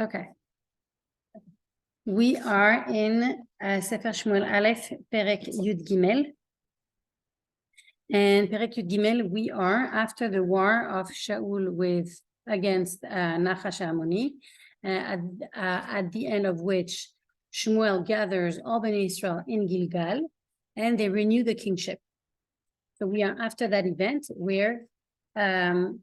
Okay. We are in Sefer Shmuel Alef, Perek Yud Gimel. And Perek Yud Gimel, we are after the war of Shaul against Nachash Ammoni, at the end of which Shmuel gathers all Bnei Israel in Gilgal, and they renew the kingship. So we are after that event where Shmuel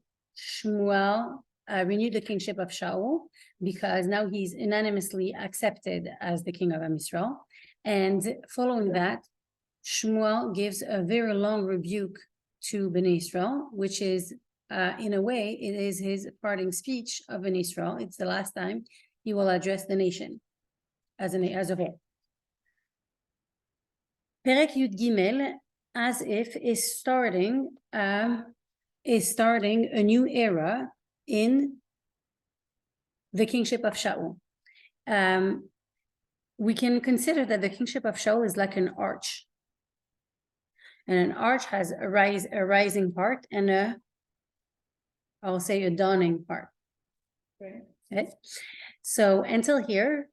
renewed the kingship of Shaul, because now he's unanimously accepted as the king of Israel. And following that, Shmuel gives a very long rebuke to Bnei Israel, which is, in a way, it is his parting speech of Bnei Israel. It's the last time he will address the nation as a whole. Perek Yud Gimel, as if, is starting a new era in the kingship of Shaul. We can consider that the kingship of Shaul is like an arch. And an arch has a rising part and I'll say a dawning part. Right. Okay. So until here,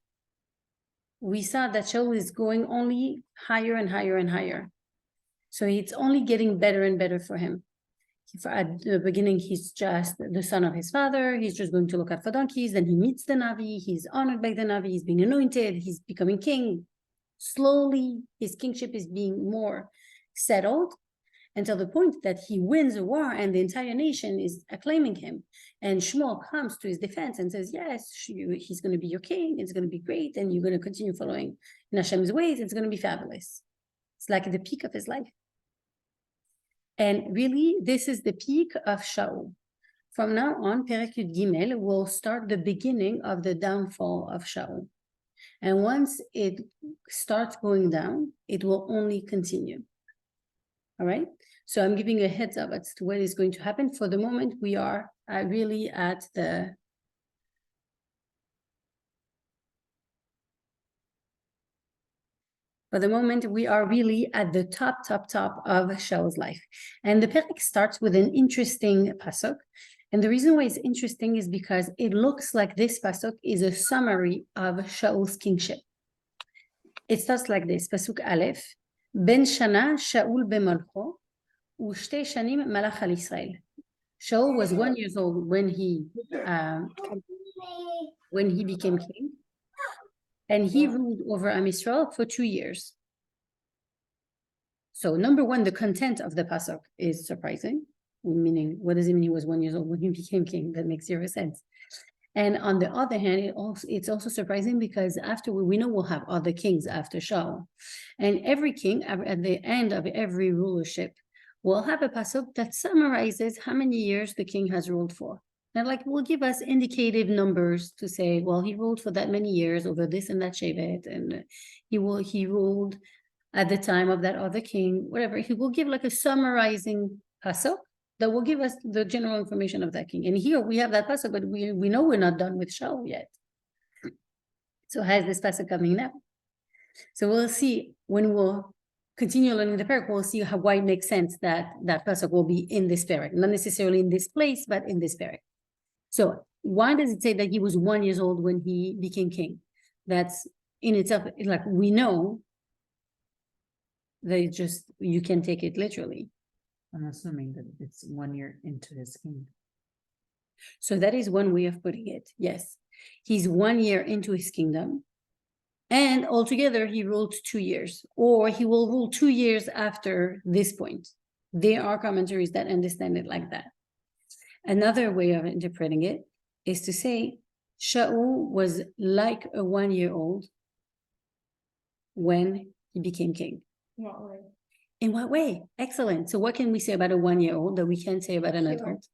we saw that Shaul is going only higher and higher and higher. So it's only getting better and better for him. At the beginning, he's just the son of his father. He's just going to look out for donkeys. Then he meets the Navi. He's honored by the Navi. He's being anointed. He's becoming king. Slowly, his kingship is being more settled until the point that he wins a war and the entire nation is acclaiming him. And Shmuel comes to his defense and says, yes, he's going to be your king. It's going to be great. And you're going to continue following in Hashem's ways. It's going to be fabulous. It's like the peak of his life. And really, this is the peak of Shaul. From now on, Perek Yud Gimel will start the beginning of the downfall of Shaul. And once it starts going down, it will only continue. All right? So I'm giving a heads up as to what is going to happen. For the moment, we are really at the... For the moment, we are really at the top of Shaul's life. And the Perek starts with an interesting pasuk. And the reason why it's interesting is because it looks like this pasuk is a summary of Shaul's kingship. It starts like this, pasuk Alef, Ben Shana Shaul b'malcho, u'shtei shanim malach al Yisrael. Shaul was 1 year old when he became king. And he ruled over Am Yisrael for 2 years. So number one, the content of the pasuk is surprising. Meaning, what does it mean he was 1 year old when he became king? That makes zero sense. And on the other hand, it's also surprising because after we know we'll have other kings after Shaul. And every king, at the end of every rulership, will have a pasuk that summarizes how many years the king has ruled for. And will give us indicative numbers to say, well, he ruled for that many years over this and that shevet, and he ruled at the time of that other king, whatever. He will give a summarizing pasuk that will give us the general information of that king. And here we have that pasuk, but we know we're not done with Shaul yet. So how is this pasuk coming now? So we'll see when we'll continue learning the Perek, we'll see why it makes sense that that pasuk will be in this Perek, not necessarily in this place, but in this Perek. So why does it say that he was 1 year old when he became king? That's in itself, we know that you can take it literally. I'm assuming that it's 1 year into his kingdom. So that is one way of putting it. Yes. He's 1 year into his kingdom. And altogether, he ruled 2 years. Or he will rule 2 years after this point. There are commentaries that understand it like that. Another way of interpreting it is to say Shaul was like a 1 year old when he became king. What way? In what way? Excellent. So what can we say about a 1 year old that we can't say about an adult?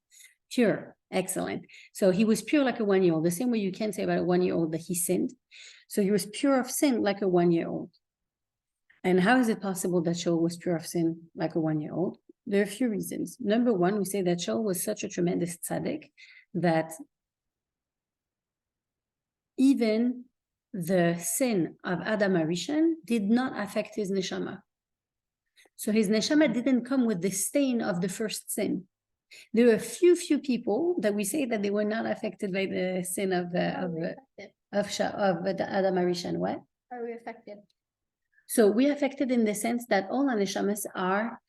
Pure. Excellent. So he was pure like a 1 year old, the same way you can say about a 1 year old that he sinned. So he was pure of sin like a 1 year old. And how is it possible that Shaul was pure of sin like a 1 year old? There are a few reasons. Number one, we say that Shaul was such a tremendous tzaddik that even the sin of Adam HaRishon did not affect his neshama. So his neshama didn't come with the stain of the first sin. There were a few people that we say that they were not affected by the sin of the Adam Arishan. What? Are we affected? So we affected in the sense that all our neshamas are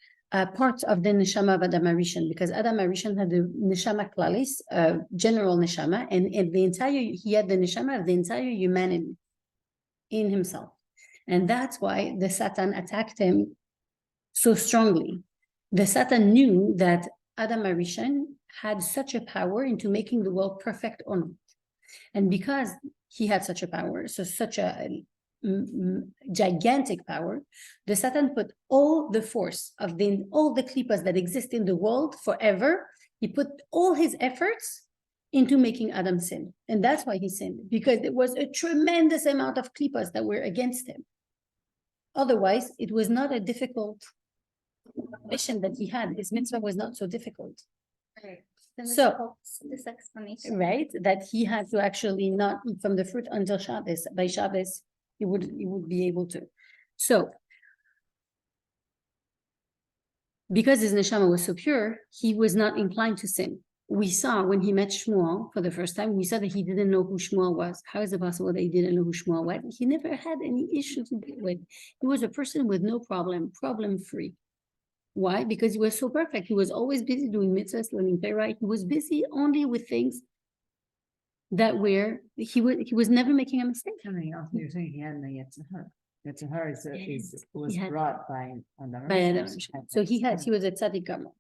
parts of the neshama of Adam Arishan, because Adam Arishan had the neshama klalis, general neshama, and he had the neshama of the entire humanity in himself. And that's why the Satan attacked him so strongly. The Satan knew that Adam Arishan had such a power into making the world perfect or not. And because he had such a power, so such a gigantic power, the Satan put all the force of all the klippas that exist in the world forever. He put all his efforts into making Adam sin. And that's why he sinned, because there was a tremendous amount of klippas that were against him. Otherwise, it was not a difficult mission that he had. His mitzvah was not so difficult. Right. So, This explanation. right, that he had to actually not eat from the fruit until Shabbos. By Shabbos, he would be able to. So, because his neshama was so pure, he was not inclined to sin. We saw when he met Shmuel for the first time, we saw that he didn't know who Shmuel was. How is it possible that he didn't know who Shmuel was? He never had any issue to deal with. He was a person with no problem-free. Why? Because he was so perfect. He was always busy doing mitzvahs, learning Perek. He was busy only with things that were, he was never making a mistake. I mean, also you're saying he had no Yetzirah. Yetzirah was had- brought by Adam. By Adam. So he was a tzaddik gamor.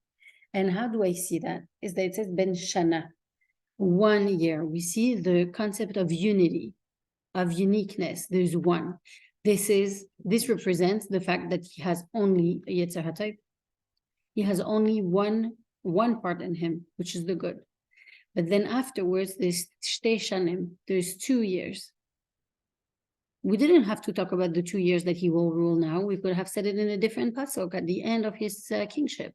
And how do I see that? Is that it says ben shana, 1 year. We see the concept of unity, of uniqueness. There's one. This represents the fact that he has only a Yetzirah type. He has only one part in him, which is the good. But then afterwards, there's shtei shanim. There's 2 years. We didn't have to talk about the 2 years that he will rule now. We could have said it in a different pasuk at the end of his kingship.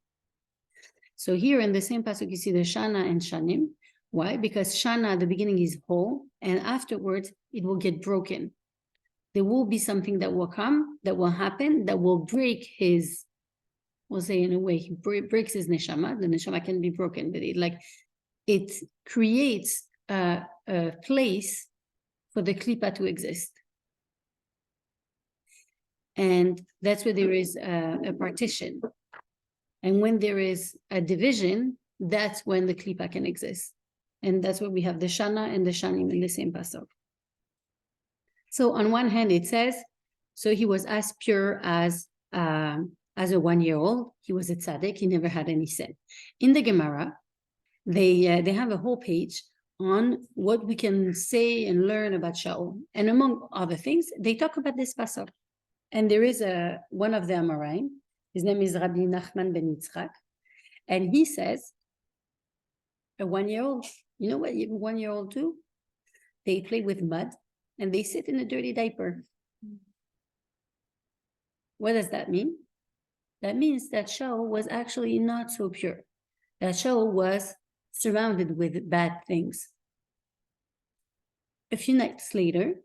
So here in the same pasuk, you see the shana and shanim. Why? Because shana at the beginning is whole, and afterwards it will get broken. There will be something that will come, that will happen, that will break his, we'll say in a way, he breaks his neshama. The neshama can be broken, but it creates a place for the klipa to exist. And that's where there is a partition. And when there is a division, that's when the klipa can exist. And that's where we have the shana and the shanim in the same pasuk. So on one hand, it says, so he was as pure as a 1-year-old. He was a tzaddik. He never had any sin. In the Gemara, they have a whole page on what we can say and learn about Shaul. And among other things, they talk about this pasuk. And there is one of the Amoraim. His name is Rabbi Nachman ben Yitzchak. And he says, a 1-year-old, you know what 1-year-old do? They play with mud and they sit in a dirty diaper. What does that mean? That means that Shaul was actually not so pure. That Shaul was surrounded with bad things. A few nights later,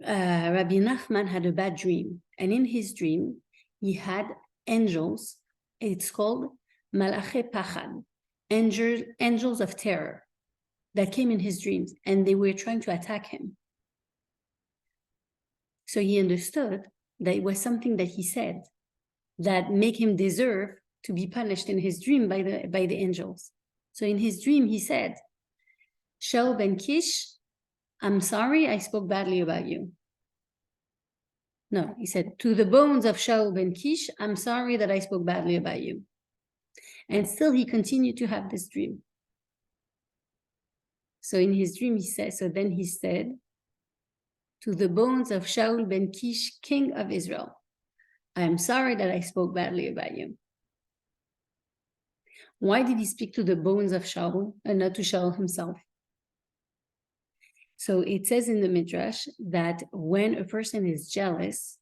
Rabbi Nachman had a bad dream. And in his dream, he had angels. It's called Malache Pachad, angels of terror, that came in his dreams, and they were trying to attack him. So he understood that it was something that he said that make him deserve to be punished in his dream by the angels. So in his dream, he said, Shaul ben Kish, I'm sorry I spoke badly about you. No, he said, to the bones of Shaul ben Kish, I'm sorry that I spoke badly about you. And still he continued to have this dream. So in his dream, then he said, to the bones of Shaul ben Kish, king of Israel, I am sorry that I spoke badly about you. Why did he speak to the bones of Shaul and not to Shaul himself? So it says in the Midrash that when a person is jealous,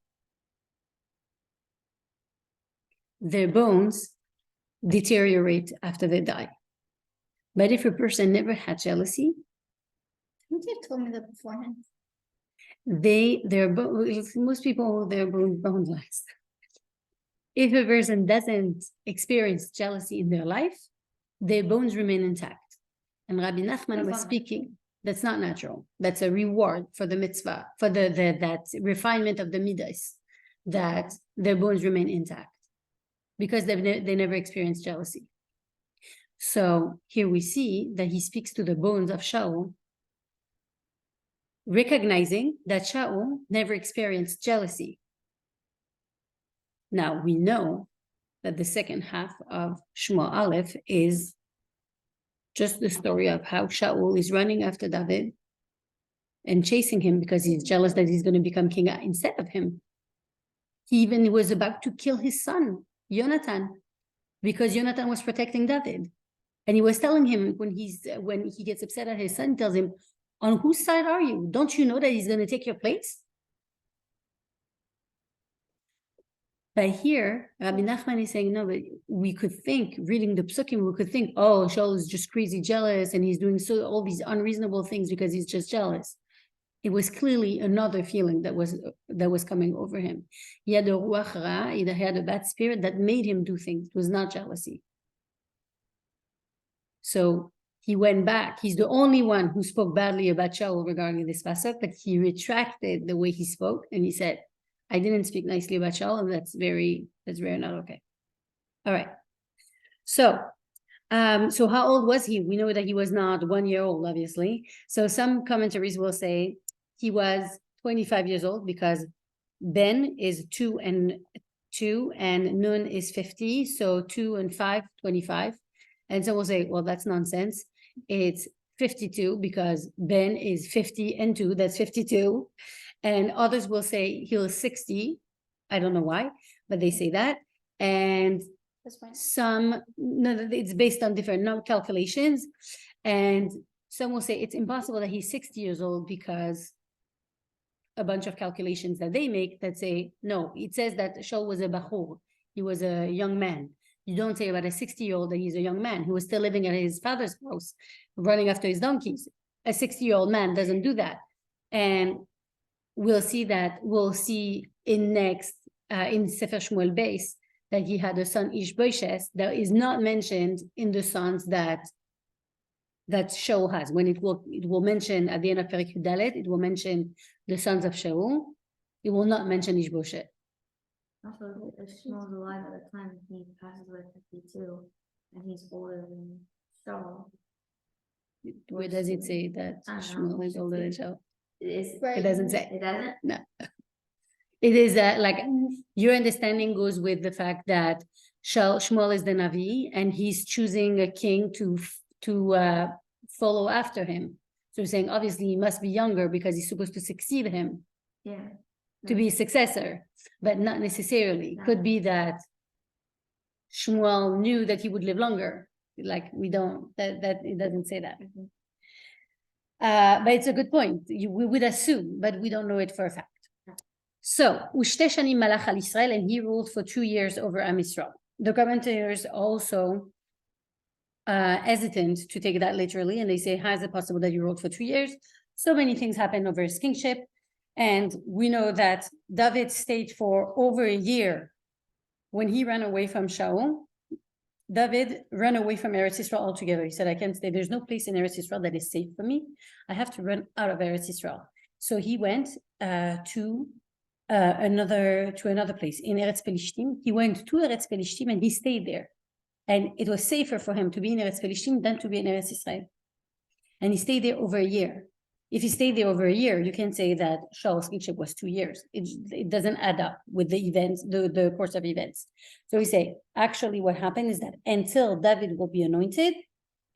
their bones deteriorate after they die. But if a person never had jealousy, Would you have told me that beforehand? most people, their bones last. If a person doesn't experience jealousy in their life, their bones remain intact. And Rabbi Nachman was speaking, that's not natural. That's a reward for the mitzvah, for that refinement of the midas, that their bones remain intact because they never experienced jealousy. So here we see that he speaks to the bones of Shaul, recognizing that Shaul never experienced jealousy. Now we know that the second half of Shmuel Alef is just the story of how Shaul is running after David and chasing him because he's jealous that he's going to become king instead of him. He even was about to kill his son, Yonatan, because Yonatan was protecting David. And he was telling him when he gets upset at his son, he tells him, on whose side are you? Don't you know that he's going to take your place? But here, Rabbi Nachman is saying, no, but we could think, reading the psukim, we could think, oh, Shaul is just crazy jealous and he's doing all these unreasonable things because he's just jealous. It was clearly another feeling that was coming over him. He had a ruach ra, he had a bad spirit that made him do things. It was not jealousy. So he went back. He's the only one who spoke badly about Shaul regarding this pasuk, but he retracted the way he spoke and he said, I didn't speak nicely about Shaul, and that's very not okay. All right. So how old was he? We know that he was not 1 year old, obviously. So some commentaries will say he was 25 years old because Ben is 2 and Nun is 50. So 2 and 5, 25. And so we'll say, well, that's nonsense. It's 52 because Ben is 50 and 2, that's 52. And others will say he was 60. I don't know why, but they say that. And it's based on different calculations. And some will say it's impossible that he's 60 years old because a bunch of calculations that they make that say, no, it says that Shaul was a bachur. He was a young man. You don't say about a 60-year-old that he's a young man who was still living at his father's house, running after his donkeys. A 60-year-old man doesn't do that. And we'll see in Sefer Shmuel base that he had a son Ishboishes that is not mentioned in the sons that Shaul has. When it will mention at the end of Perek Yudalet, it will mention the sons of Shaul. It will not mention Ishboishes. Also, if Shmuel's alive at the time he passes away at 52, and he's older than Shaul. Where does it say that Shmuel is older than Shaul? It doesn't say. It doesn't? No. It is like your understanding goes with the fact that Shmuel is the Navi and he's choosing a king to follow after him. So you're saying obviously he must be younger because he's supposed to succeed him. Yeah. To be a successor, but not necessarily. No. Could be that Shmuel knew that he would live longer. Like we don't, that it doesn't say that. Mhm. But it's a good point. We would assume, but we don't know it for a fact. So, Ushte Shanim Malach al Yisrael, and he ruled for 2 years over Am Yisrael. The commentators also hesitant to take that literally, and they say, how is it possible that he ruled for 2 years? So many things happened over his kingship, and we know that David stayed for over a year. When he ran away from Shaul, David ran away from Eretz Yisrael altogether. He said, I can't stay. There's no place in Eretz Yisrael that is safe for me. I have to run out of Eretz Yisrael. So he went to another place in Eretz Pelishtim. He went to Eretz Pelishtim and he stayed there. And it was safer for him to be in Eretz Pelishtim than to be in Eretz Yisrael. And he stayed there over a year. If he stayed there over a year, you can say that Shaul's kingship was 2 years. It doesn't add up with the events, the course of events. So we say, actually what happened is that until David will be anointed,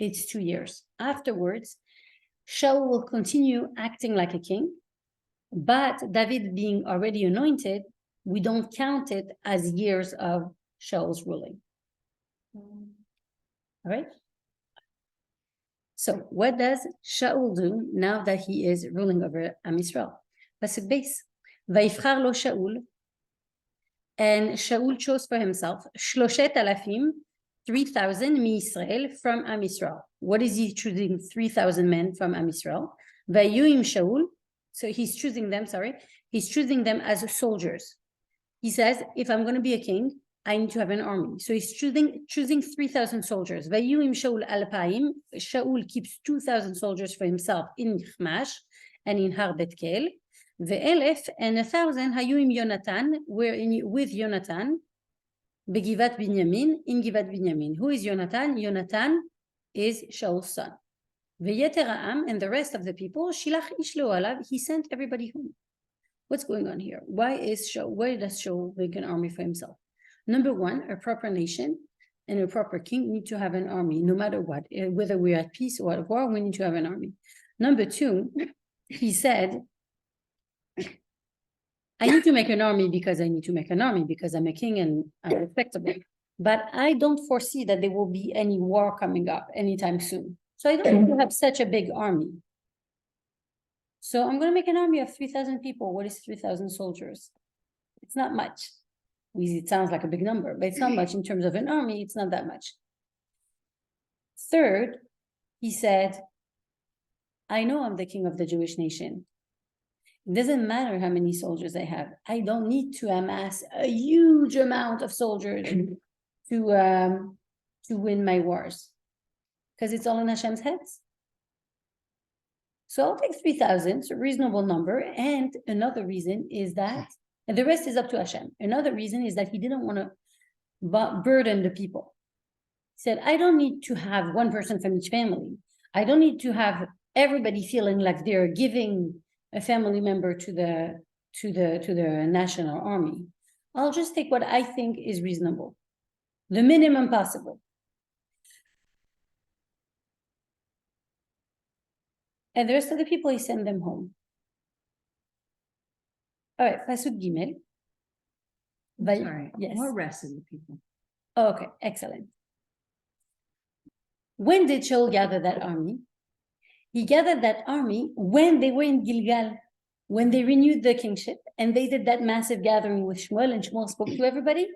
it's 2 years. Afterwards, Shaul will continue acting like a king, but David being already anointed, we don't count it as years of Shaul's ruling. All right? So what does Shaul do now that he is ruling over Am Yisrael? Pasuk base. Vayifchar lo Shaul, and Shaul chose for himself 3,000 mi-Yisrael from Am Yisrael. What is he choosing? 3,000 men from Am Yisrael. Vayuim Shaul. So he's choosing them as soldiers. He says, if I'm going to be a king, I need to have an army. So he's choosing 3,000 soldiers. Vayuim Shaul alpaim. Shaul keeps 2,000 soldiers for himself in Michmash and in Har Betkel. Ve'elef and 1,000 hayuim Yonatan were with Yonatan. Begivat Binyamin in Givat Binyamin. Who is Yonatan? Yonatan is Shaul's son. Ve'yeter ha'am and the rest of the people. Shilach ish lo alav. He sent everybody home. What's going on here? Why does Shaul make an army for himself? Number one, a proper nation and a proper king need to have an army, no matter what. Whether we're at peace or at war, we need to have an army. Number two, he said, I need to make an army because I need to make an army because I'm a king and I'm respectable. But I don't foresee that there will be any war coming up anytime soon. So I don't need to have such a big army. So I'm going to make an army of 3,000 people. What is 3,000 soldiers? It's not much. It sounds like a big number, but it's not much in terms of an army. It's not that much. Third, he said, I know I'm the king of the Jewish nation. It doesn't matter how many soldiers I have. I don't need to amass a huge amount of soldiers to win my wars because it's all in Hashem's heads. So I'll take 3,000, it's a reasonable number. And another reason is that, and the rest is up to Hashem. Another reason is that he didn't want to burden the people. He said, I don't need to have one person from each family. I don't need to have everybody feeling like they're giving a family member to the national army. I'll just take what I think is reasonable, the minimum possible. And the rest of the people, he sent them home. All right, Pasuk Gimel. Sorry, Yes. what rest of the people? Oh, okay, excellent. When did Shaul gather that army? He gathered that army when they were in Gilgal, when they renewed the kingship, and they did that massive gathering with Shmuel, and Shmuel spoke to everybody.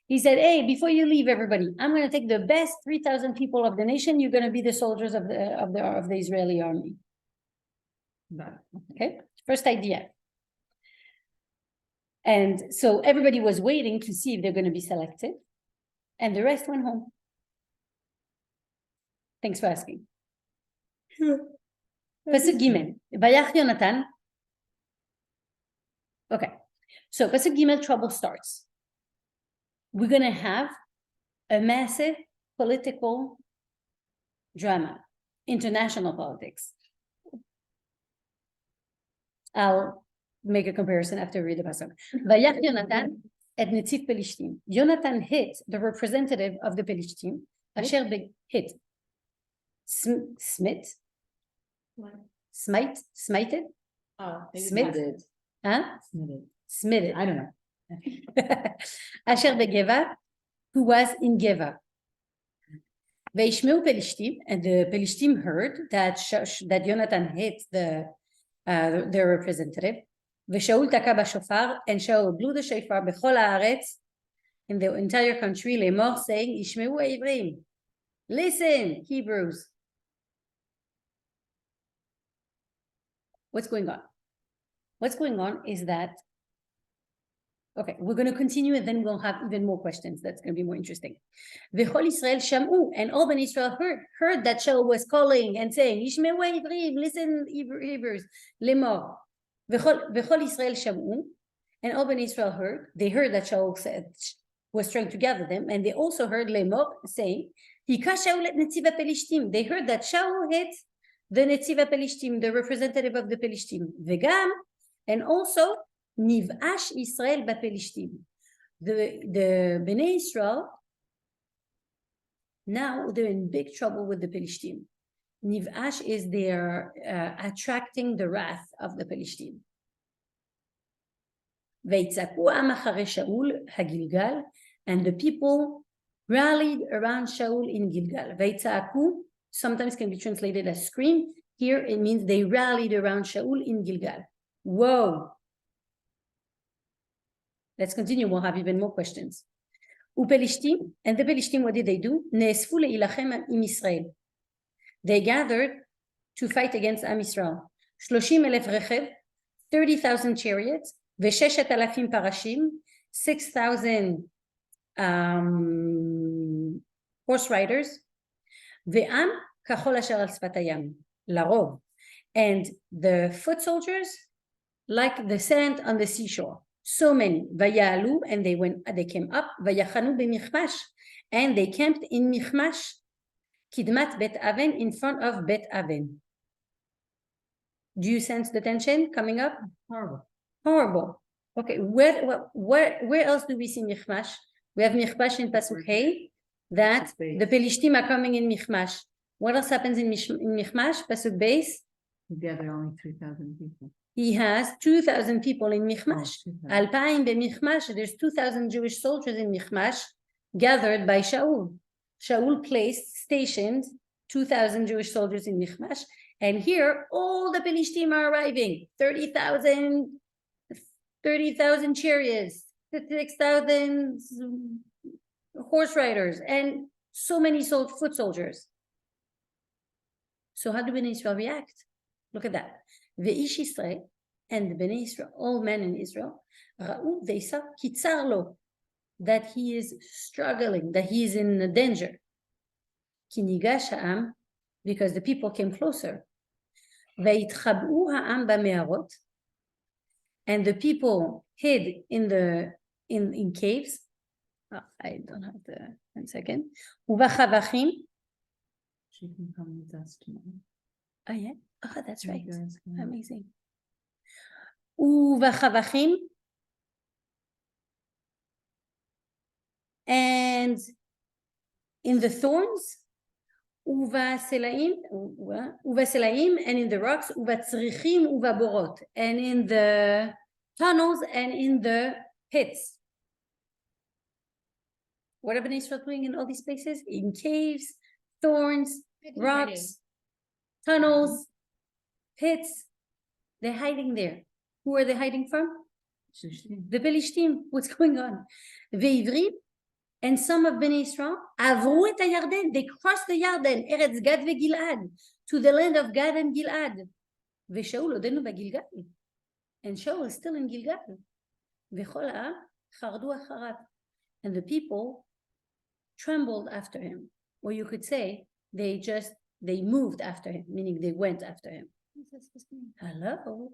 He said, hey, before you leave, everybody, I'm going to take the best 3,000 people of the nation. You're going to be the soldiers of the Israeli army. Okay, first idea. And so everybody was waiting to see if they're going to be selected, and the rest went home. Thanks for asking. Pasuk Gimel, Vayach Yonatan. Okay, so Pasuk Gimel, trouble starts. We're going to have a massive political drama, international politics. I'll make a comparison after I read the pasuk. Vayach Yonatan et Netziv Pelishtim. Yonatan hit the representative of the Pelishtim. Asher hit. Smited. Oh, Smith? Huh? Smitted. I don't know. Asher begeva, who was in Geva. Veishmeu Pelishtim, and the Pelishtim heard that Yonatan hit their representative. Veshaul taka bashofar, and Shaul blew the shofar bechol haaretz, in the entire country, lemor, saying, Ishmeu Ivrim. Listen, Hebrews. What's going on? What's going on is that, okay, we're going to continue and then we'll have even more questions. That's going to be more interesting. V'chol Israel shamu, and all Bnei Israel heard that Shaul was calling and saying, Yishmeu Ivrim, listen, Hebrews, lemor. V'chol Israel shamu, and all Bnei Israel heard. They heard that Shaul was trying to gather them, and they also heard lemor saying, Hika Shaul et Netziv Pelishtim. They heard that Shaul hit the Netziv Pelishtim, the representative of the Pelishtim. Vegam, and also Niv'ash Israel ba'Pelishtim. The Bnei Israel, now they're in big trouble with the Pelishtim. Niv'ash is they're attracting the wrath of the Pelishtim. Veitzaku am acharei Shaul hagilgal, and the people rallied around Shaul in Gilgal. Veitzaku sometimes can be translated as scream. Here it means they rallied around Shaul in Gilgal. Whoa. Let's continue. We'll have even more questions. Upelishtim, and the Pelishtim, what did they do? Ne'esfu le'ilachem im Israel. They gathered to fight against Am Yisrael. 30,000 rechev, 30,000 chariots, ve'sheshet alafim parashim, 6,000 horse riders, ועם כחול אשר על שפת הים, לרוב. And the foot soldiers, like the sand on the seashore. So many. ויעלו, and they came up, ויחנו במכמש, and they camped in מכמש, קדמת בית אבן, in front of בית אבן. Do you sense the tension coming up? Horrible. Horrible. Okay, where else do we see Michmash? We have Michmash in Pasuk Hey, that Pasuk Beis. the Pelishtim are coming in Michmash. What else happens in Michmash? Pasuk Beis, He gathered only 3,000 people. he has 2,000 people in Oh, Michmash. 2,000. Alpaim b'Michmash, there's 2,000 Jewish soldiers in Michmash gathered by Shaul. Shaul stationed 2,000 Jewish soldiers in Michmash. And here, all the Pelishtim are arriving. 30,000 chariots, 6,000 horse riders, and so many foot soldiers. So how do Bnei Israel react? Look at that. Ve'ish Israel, and the Bnei Israel, all men in Israel, ra'u ve'isa kitzar lo, that he is struggling, that he is in danger. Ki nigash ha'am, because the people came closer. Ve'itchab'u ha'am ba'me'arot, and the people hid in caves. I don't have the 1 second. Uvachavachim. She can come with us tomorrow. Oh yeah. Oh, that's right. You guys can- Amazing. Uvachavachim. And in the thorns, uvaselaim, and in the rocks, uvatzrichim, uvaborot, and in the tunnels and in the pits. What are Bnei Israel doing in all these places? In caves, thorns, rocks, tunnels, pits. They're hiding there. Who are they hiding from? Shishtim. The Pelishtim. What's going on? Ve'ivrim, and some of Bnei Israel, avru et Yarden, they crossed the Yarden, Eretz Gad veGilad, to the land of Gad and Gilad. Ve'Shaul odenu b'Gilgal, and Shaul is still in Gilgal. Ve'chol ha'am chardu acharav, and the people trembled after him. Or you could say they moved after him, meaning they went after him. Hello?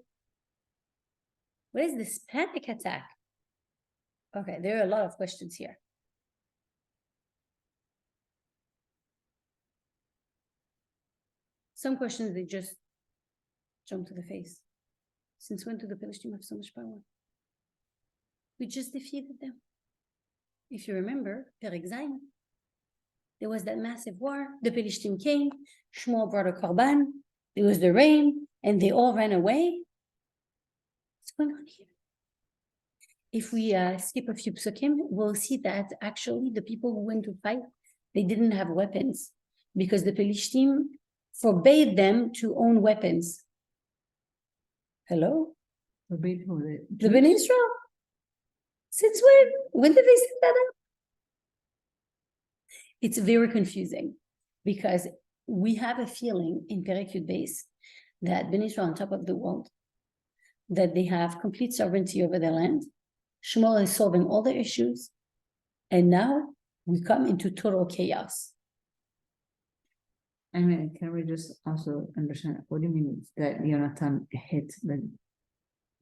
What is this panic attack? Okay, there are a lot of questions here. Some questions they just jump to the face. Since when do the Pelishtim have so much power? We just defeated them. If you remember, Perek Zayin, there was that massive war. The Pelishtim came. Shmuel brought a korban. There was the rain, and they all ran away. What's going on here? If we skip a few psukim, we'll see that actually the people who went to fight, they didn't have weapons because the Pelishtim forbade them to own weapons. Hello? Forbade who? The Bnei Israel? Since when? When did they set that up? It's very confusing because we have a feeling in Perek Yud Beis that Bnei Israel on top of the world, that they have complete sovereignty over their land. Shmuel is solving all the issues, and now we come into total chaos. I mean, can we just also understand, what do you mean that Yonatan hit the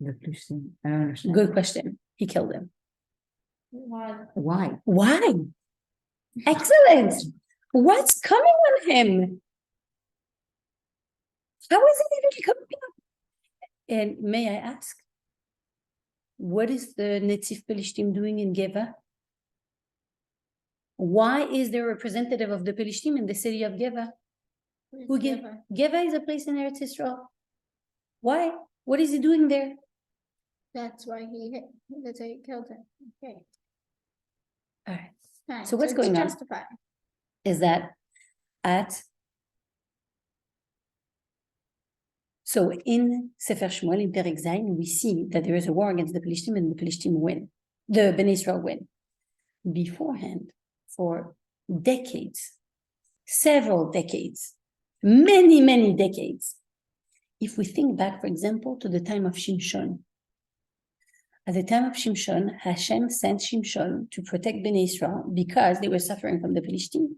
Pelishtim? I don't understand. Good question. He killed him. Why? Why? Excellent. What's coming on him? How is it even coming up? And may I ask, what is the Netziv Pelishtim doing in Geva? Why is there a representative of the Pelishtim in the city of Geva? Who Geva? Geva is a place in Eretz Israel. Why? What is he doing there? That's why that's why he killed him. Okay. All right. Fine. So what's it's going on? justified. Is that so in Sefer Shmuel, in Perek Zayin, we see that there is a war against the Pelishtim and the Pelishtim win. The Bnei Israel win. Beforehand, for decades, several decades, many decades. If we think back, for example, to the time of Shimshon, At the time of Shimshon, Hashem sent Shimshon to protect Bnei Israel because they were suffering from the Pelishtim.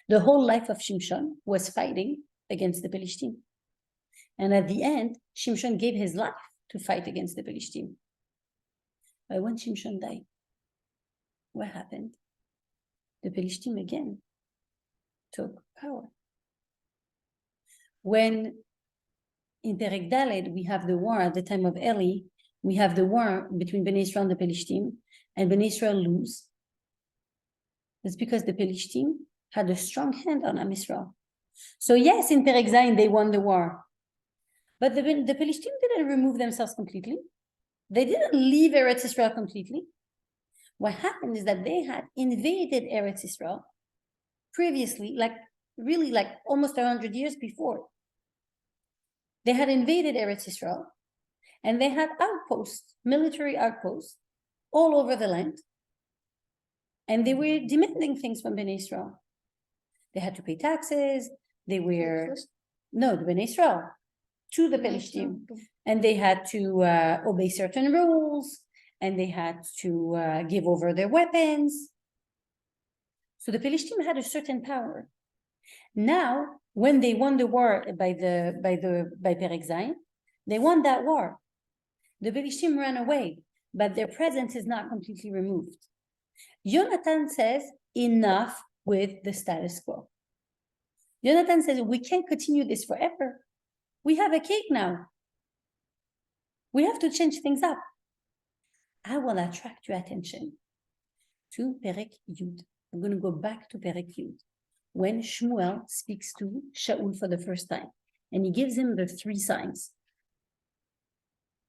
The whole life of Shimshon was fighting against the Pelishtim. And at the end, Shimshon gave his life to fight against the Pelishtim. But when Shimshon died, what happened? The Pelishtim again took power. When in Perek Daled, we have the war at the time of Eli, we have the war between Bnei Israel and the Pelishtim, and Bnei Israel lose. It's because the Pelishtim had a strong hand on Am Yisrael. So yes, in Perek Zayin, they won the war. But the Pelishtim didn't remove themselves completely. They didn't leave Eretz Israel completely. What happened is that they had invaded Eretz Israel previously, like almost 100 years before. They had invaded Eretz Israel, and they had outposts, military outposts, all over the land. And they were demanding things from Bnei Israel. They had to pay taxes. They were, the Bnei Israel, to the Pelishtim. And they had to obey certain rules, and they had to give over their weapons. So the Pelishtim had a certain power. Now, when they won the war by Perek Zayin, they won that war. The Pelishtim ran away, but their presence is not completely removed. Yonatan says, enough with the status quo. Yonatan says, we can't continue this forever. We have a king now. We have to change things up. I will attract your attention to Perek Yud. I'm going to go back to Perek Yud, when Shmuel speaks to Shaul for the first time, and he gives him the 3 signs.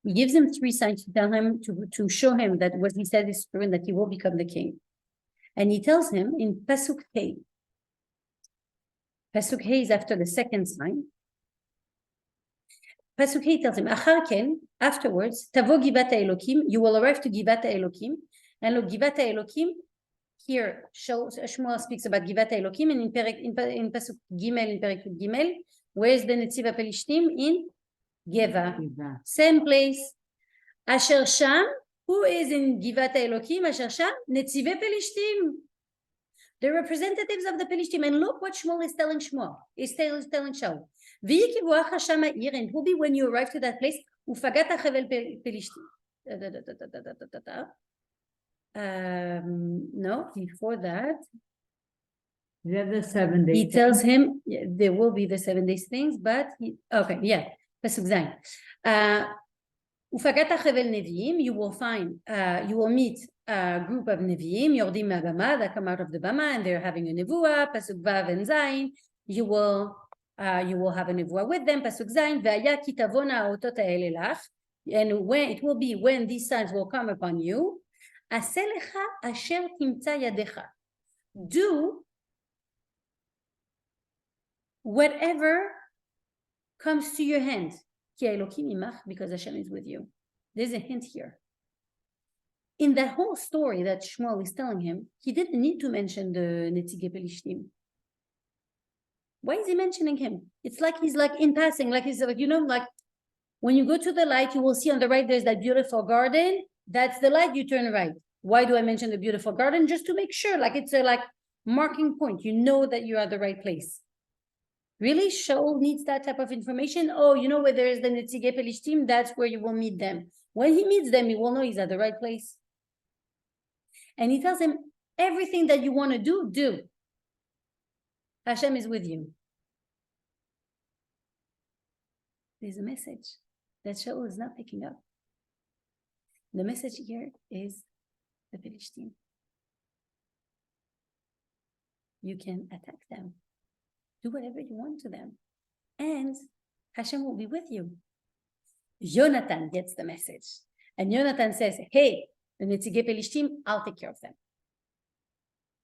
He gives him 3 signs to tell him, to show him that what he said is true and that he will become the king. And he tells him in Pasuk Hey. Pasuk Hey is after the 2nd sign. Pasuk Hey tells him, Achar ken, afterwards, Tavo Givat HaElokim, you will arrive to Givat HaElokim. And look, Givat HaElokim, here, Shmuel speaks about Givat HaElokim, and in Pasuk Gimel, in Perek Gimel, where's the Netziv HaPelishtim? In Geva. Same place. Asher Sham, who is in Givat HaElokim? Asher Sham, Netzive Pelishtim. The representatives of the Pelishtim. And look what Shmuel is telling Shmuel. He's telling Shaul. And who be when you arrive to that place? Ufagat Chevel Pelishtim. No, before that. The 7 days. He tells him there will be the 7 days things, but Pasuk Zayin. Ufagat Chevel Neviim, you will meet a group of Neviim, Yordim Mabama, that come out of the Bama, and they're having a Nevuah, Pasuk Vav and Zayin. You will have a Nevuah with them, Pasuk Zayin, Ve'aya ki tavona ha'otot ha'ele lach, and when it will be when these signs will come upon you, Aseh lecha asher timtza yadecha. Do whatever comes to your hand. Ki Elokim imach, because Hashem is with you. There's a hint here. In that whole story that Shmuel is telling him, he didn't need to mention the Netzige Pelishtim. Why is he mentioning him? It's like he's like in passing, like he's like, like when you go to the light, you will see on the right, there's that beautiful garden. That's the light, you turn right. Why do I mention the beautiful garden? Just to make sure, like it's a marking point. You know that you're at the right place. Really, Shaul needs that type of information. Oh, where there is the Netzige Pelishtim, that's where you will meet them. When he meets them, he will know he's at the right place. And he tells him, everything that you want to do, do. Hashem is with you. There's a message that Shaul is not picking up. The message here is the Pelishtim. You can attack them. Do whatever you want to them. And Hashem will be with you. Yonatan gets the message. And Yonatan says, hey, the Netzige Pelishtim, I'll take care of them.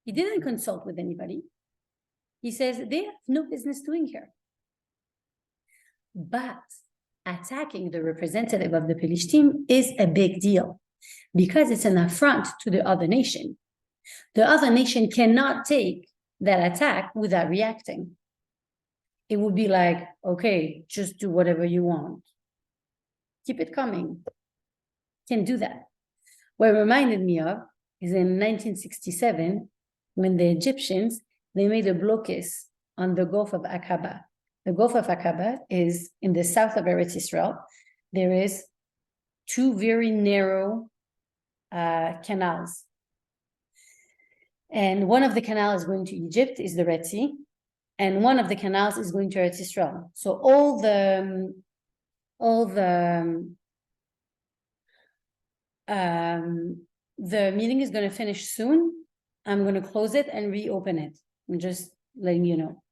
He didn't consult with anybody. He says, they have no business doing here. But attacking the representative of the Pelishtim is a big deal because it's an affront to the other nation. The other nation cannot take that attack without reacting. It would be like, okay, just do whatever you want. Keep it coming. Can do that. What it reminded me of is in 1967, when the Egyptians, they made a blocus on the Gulf of Aqaba. The Gulf of Aqaba is in the south of Eretz Israel. There is two very narrow canals. And one of the canals going to Egypt is the Red Sea, and one of the canals is going to Eretz Israel. So all the meeting is going to finish soon. I'm going to close it and reopen it. I'm just letting you know.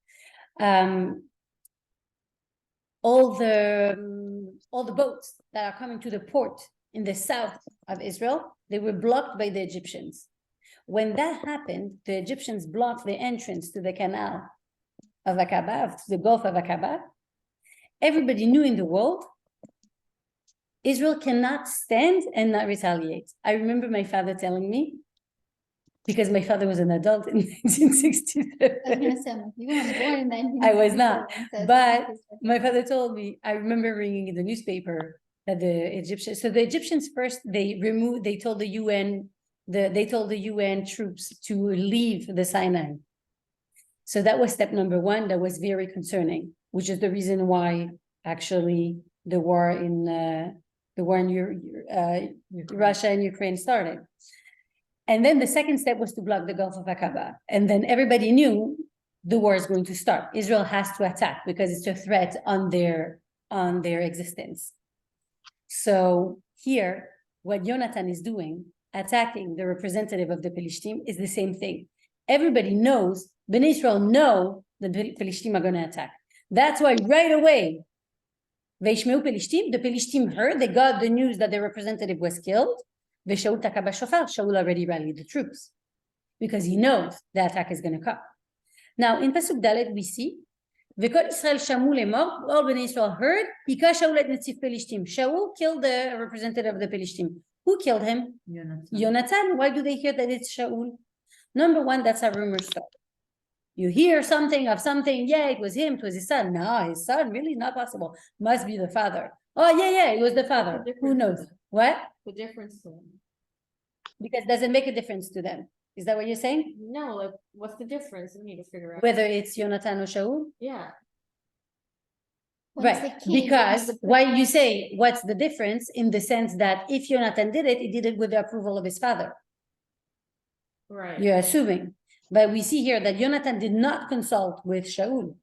All the boats that are coming to the port in the south of Israel, they were blocked by the Egyptians. When that happened, the Egyptians blocked the entrance to the canal of Aqaba, to the Gulf of Aqaba. Everybody knew in the world, Israel cannot stand and not retaliate. I remember my father telling me, because my father was an adult in 1967. I was gonna say, you weren't born in 1967. I was not, so but it's my father told me, I remember reading in the newspaper that the Egyptians first, they told the UN troops to leave the Sinai. So that was step number one. That was very concerning, which is the reason why actually the war in Russia and Ukraine started. And then the second step was to block the Gulf of Aqaba. And then everybody knew the war is going to start. Israel has to attack because it's a threat on their existence. So here, what Yonatan is doing, attacking the representative of the Pelishtim, is the same thing. Everybody knows, Bnei Israel know the Pelishtim are going to attack. That's why right away, Veishmeu Pelishtim, the Pelishtim heard, they got the news that the representative was killed. Shaul taka bashofar, Shaul already rallied the troops because he knows the attack is going to come. Now, in Pasuk Dalet, we see, V'kol Israel shamu lemor, all Bnei Israel heard, Hika Shaul et netziv Pelishtim. Shaul killed the representative of the Pelishtim. Who killed him? Yonatan. Why do they hear that it's Shaul? Number one, that's how rumors start. You hear something of something, yeah, it was him, it was his son. No, his son, really not possible. Must be the father. Oh, yeah, it was the father. Who knows? What? The difference to them. Because does it make a difference to them? Is that what you're saying? No, like, what's the difference? We need to figure out. Whether it's Yonatan or Shaul? Yeah, What's Right, the key? because why you say what's the difference in the sense that if Yonatan did it, he did it with the approval of his father. right. You're assuming. But we see here that Yonatan did not consult with Shaul.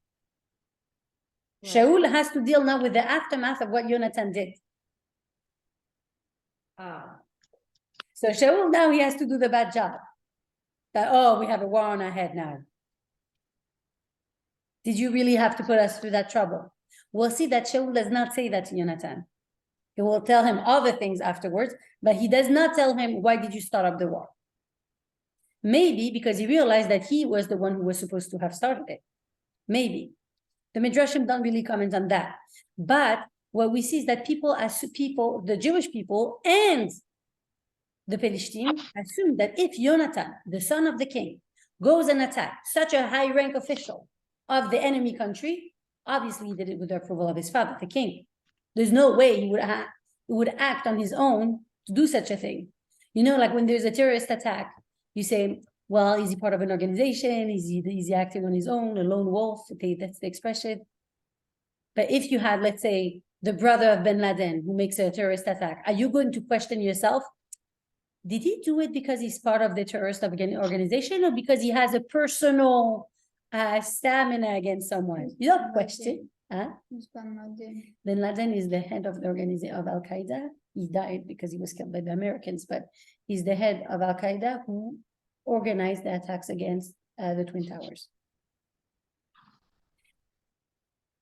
Right. Shaul has to deal now with the aftermath of what Yonatan did. So Shaul now he has to do the bad job. That, oh, we have a war on our head now. Did you really have to put us through that trouble? We'll see that Shaul does not say that to Yonatan. He will tell him other things afterwards, but he does not tell him, why did you start up the war? Maybe because he realized that he was the one who was supposed to have started it. Maybe. The Midrashim don't really comment on that. But what we see is that the Jewish people and the Pelishtim assume that if Yonatan, the son of the king, goes and attacks such a high rank official of the enemy country, obviously he did it with the approval of his father, the king. There's no way he would act on his own to do such a thing. You know, like when there's a terrorist attack, you say, well, is he part of an organization? Is he acting on his own, a lone wolf? Okay, that's the expression. But if you had, let's say, the brother of bin Laden who makes a terrorist attack, are you going to question yourself? Did he do it because he's part of the terrorist organization or because he has a personal stamina against someone? You don't question. Huh? Bin Laden is the head of the organization of Al Qaeda. He died because he was killed by the Americans, but he's the head of Al Qaeda who organized the attacks against the Twin Towers.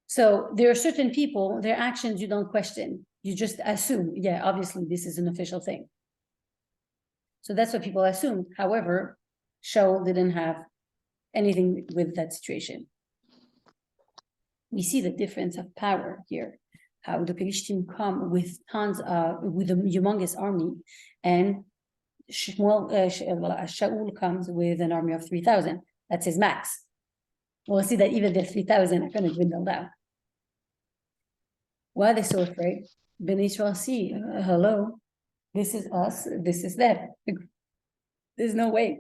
So there are certain people, their actions you don't question. You just assume, yeah, obviously this is an official thing. So that's what people assumed. However, Shaul didn't have anything with that situation. We see the difference of power here, how the Pelishtim come with with a humongous army, and Shaul comes with an army of 3,000. That's his max. We'll see that even the 3,000 are going to dwindle down. Why are they so afraid? Bnei Israel see, hello, This is us, this is them. There's no way.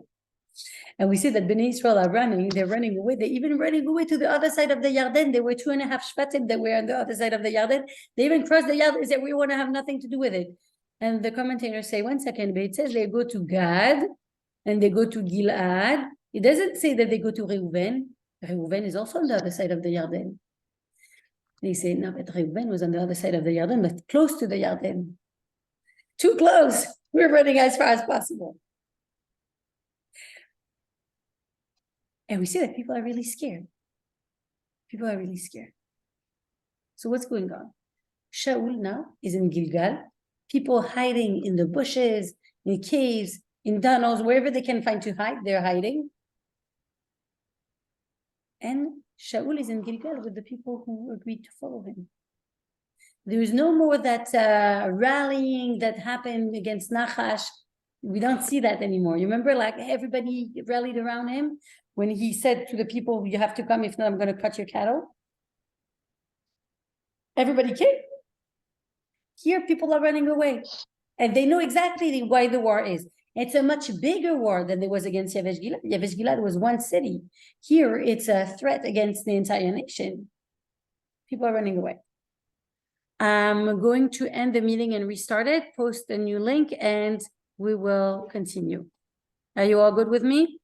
And we see that Bnei Israel are running, they're running away, they're even running away to the other side of the Yarden. There were 2.5 Shvatim that were on the other side of the Yarden. They even crossed the Yarden and said, we want to have nothing to do with it. And the commentators say, 1 second, but it says they go to Gad and they go to Gilad. It doesn't say that they go to Reuven. Reuven is also on the other side of the Yarden. They say, no, but Reuven was on the other side of the Yarden, but close to the Yarden. Too close. We're running as far as possible. And we see that people are really scared. People are really scared. So what's going on? Shaul now is in Gilgal. People hiding in the bushes, in caves, in tunnels, wherever they can find to hide, they're hiding. And Shaul is in Gilgal with the people who agreed to follow him. There is no more that rallying that happened against Nachash. We don't see that anymore. You remember, like, everybody rallied around him when he said to the people, you have to come, if not, I'm going to cut your cattle. Everybody came. Here, people are running away. And they know exactly why the war is. It's a much bigger war than there was against Yavesh Gilad. Yavesh Gilad was one city. Here, it's a threat against the entire nation. People are running away. I'm going to end the meeting and restart it, post a new link, and we will continue. Are you all good with me?